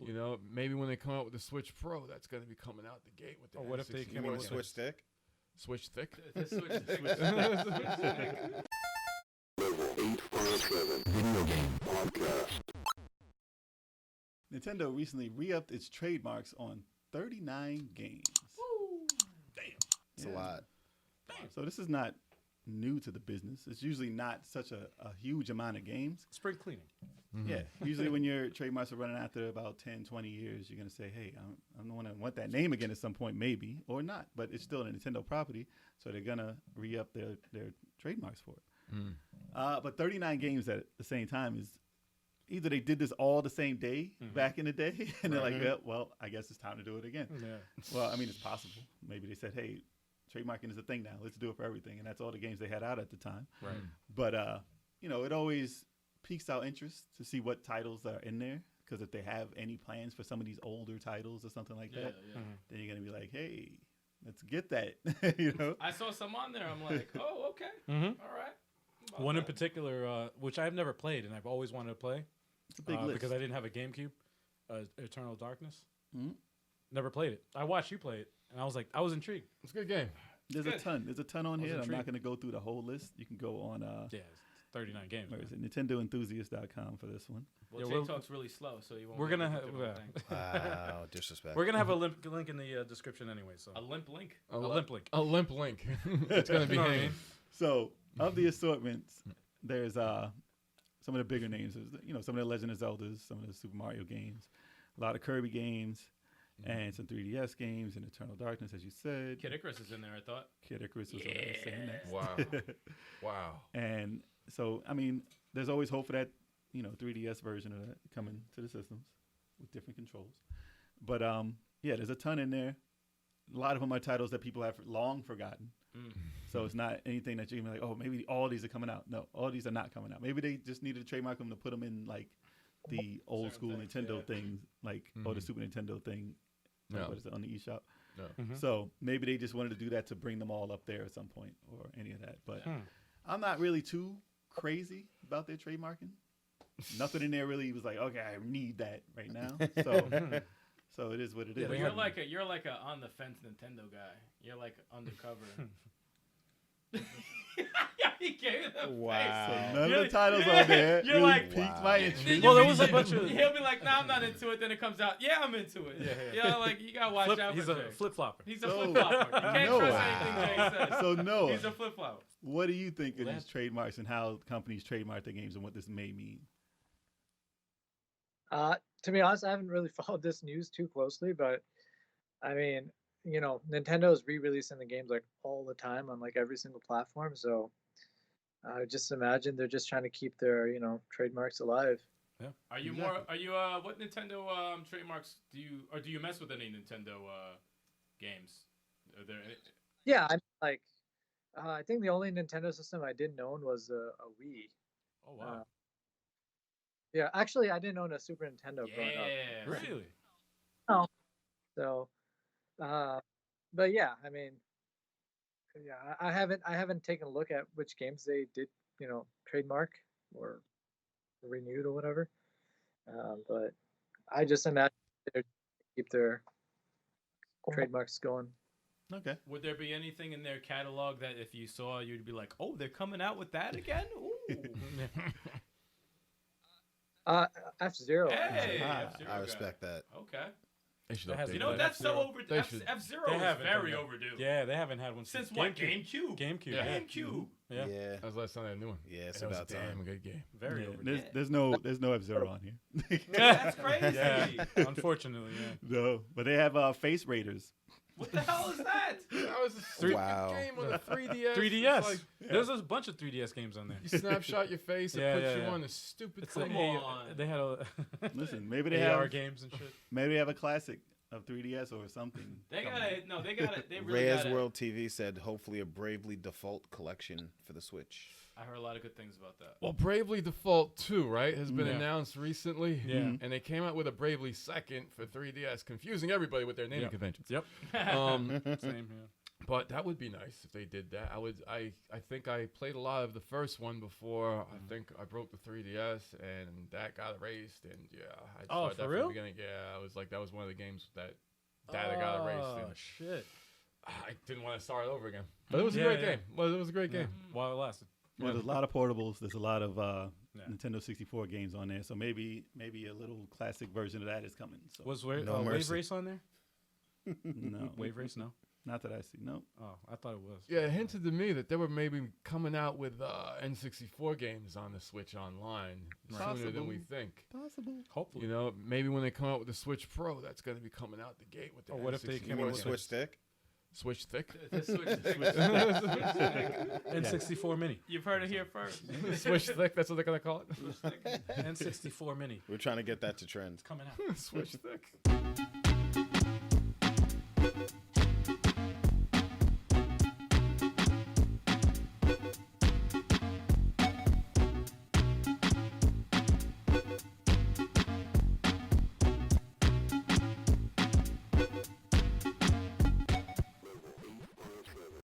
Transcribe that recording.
You know, maybe when they come out with the Switch Pro, that's going to be coming out the gate with the. What if they came out with Switch stick? Switch thick? The Switch stick. Level 857 Video Game Podcast. Nintendo recently re-upped its trademarks on 39 games. Woo. Damn. It's a lot. So this is not new to the business. It's usually not such a huge amount of games. Spring cleaning. Mm-hmm. Yeah. Usually when your trademarks are running after about 10, 20 years, you're going to say, hey, I'm going to want that name again at some point, maybe, or not. But it's still a Nintendo property, so they're going to re-up their trademarks for it. Mm. But 39 games at the same time is either they did this all the same day back in the day, and they're like, yeah, well, I guess it's time to do it again. Yeah. Well, I mean, it's possible. Maybe they said, hey, trademarking is a thing now. Let's do it for everything. And that's all the games they had out at the time. Right. But, you know, it always piques our interest to see what titles are in there. Because if they have any plans for some of these older titles or something like that, then you're going to be like, hey, let's get that, you know? I saw some on there. I'm like, oh, okay. Mm-hmm. All right. About One in that. particular, which I've never played and I've always wanted to play. It's a big list. Because I didn't have a GameCube, Eternal Darkness. Mhm. Never played it. I watched you play it, and I was like, I was intrigued. It's a good game. There's Good. a ton. There's a ton on I was here. I'm not intrigued. going to go through the whole list. You can go on, Yeah, it's 39 games. where man. is it? NintendoEnthusiast.com for this one. Well, Yeah, Jay we'll- talks really slow, so you won't. We're be able gonna to have do the whole thing. Wow, disrespect. We're gonna have a link in the description anyway. So A limp link. a limp link. A limp link. It's going to be You know what I hanging. mean? So of the assortments, there's some of the bigger names. There's, you know, some of the Legend of Zeldas, some of the Super Mario games, a lot of Kirby games, and some 3DS games, and Eternal Darkness, as you said. Kid Icarus is in there, I thought. Kid Icarus was saying next. Wow. Wow. And so, I mean, there's always hope for that, you know, 3DS version of that coming to the systems with different controls. But yeah, there's a ton in there. A lot of them are titles that people have long forgotten. So it's not anything that you're gonna be like, oh, maybe all these are coming out. No, all these are not coming out. Maybe they just needed to trademark them to put them in like the old school things, Nintendo yeah. things, like or the Super Nintendo thing. Like, Yeah. what is it on the eShop? Yeah. So maybe they just wanted to do that to bring them all up there at some point or any of that. But I'm not really too crazy about their trademarking. Nothing in there really was like, okay, I need that right now. So it is what it is. But you're like a on the fence Nintendo guy. You're like undercover. Yeah, he gave it a Wow. face. None You're- of the titles yeah, on there you're really like- piqued Wow. my Then interest. you'll Well, there be- was a bunch of- He'll be like, "No, I'm not into it." Then it comes out, "Yeah, I'm into it." Yeah. Like you gotta watch out He's for a Jay. flip flopper. He's a So- flip flopper. You can't Noah. trust anything Jay says. So Noah, He's a flip flopper. what do you think of Well, these trademarks and how companies trademark their games and what this may mean? To be honest, I haven't really followed this news too closely, but I mean, you know, Nintendo is re-releasing the games like all the time on like every single platform. So I just imagine they're just trying to keep their, you know, trademarks alive. Are you what Nintendo trademarks do you mess with any Nintendo games? Are there any? Yeah, I think the only Nintendo system I didn't own was a Wii. Oh wow. Yeah, actually, I didn't own a Super Nintendo growing up. Yeah. Really? So, but yeah, I mean, yeah, I haven't taken a look at which games they did, you know, trademark or renewed or whatever. But I just imagine they keep their trademarks going. Okay. Would there be anything in their catalog that if you saw, you'd be like, "Oh, they're coming out with that again"? Ooh. F-Zero. Hey, Ah, F-Zero I guy. respect that. Okay. They should That has update You know that. that's so F-Zero. overdue. They should- F-Zero They is haven't very done that. overdue. Yeah, they haven't had one Since what? GameCube. GameCube. GameCube. Yeah. GameCube. Yeah. Yeah. That was the last time I knew one. Yeah, it's That was about a damn time. good game. Very Yeah, overdue. there's no F-Zero on here. That's crazy. Yeah, unfortunately, yeah. No, but they have Face Raiders. What the hell is that? That was a stupid Wow. game on the 3DS. 3DS. It's like, There's a bunch of 3DS games on there. you snapshot your face, it Yeah, puts yeah, you yeah. on the stupid It's thing. like, on. they had a Listen, maybe they AR have games and shit. maybe they have a classic of 3DS or something. They coming. got it. No, they got it. They really Reyes got it. World TV said hopefully a Bravely Default collection for the Switch. I heard a lot of good things about that. Well, Bravely Default 2, right, has been Yeah. announced recently. Yeah. And they came out with a Bravely Second for 3DS, confusing everybody with their naming Yep. conventions. Yep. Um, Same, yeah. But that would be nice if they did that. I think I played a lot of the first one before. I think I broke the 3DS and that got erased. And yeah, I started for that real? from the beginning. Yeah, I was like, that was one of the games that data got erased. Oh And shit! I didn't want to start it over again. But it was a great game. Well, it was a great game. While it lasted. Well, there's a lot of portables. There's a lot of Yeah. Nintendo 64 games on there. So maybe a little classic version of that is coming. So Was No Wave mercy. Race on there? no, Wave Race, no. not that I see. No. Oh, I thought it was. Yeah, it hinted to me that they were maybe coming out with N64 games on the Switch online sooner than we Possible. think. Possible. Hopefully. You know, maybe when they come out with the Switch Pro, that's going to be coming out the gate with the Or what if they N64 came You mean the games. Switch stick? Switch thick? N64 Mini. You've heard it here first. Switch thick, that's what they're going to call it? N64 Mini. We're trying to get that to trend. Coming out. Switch thick.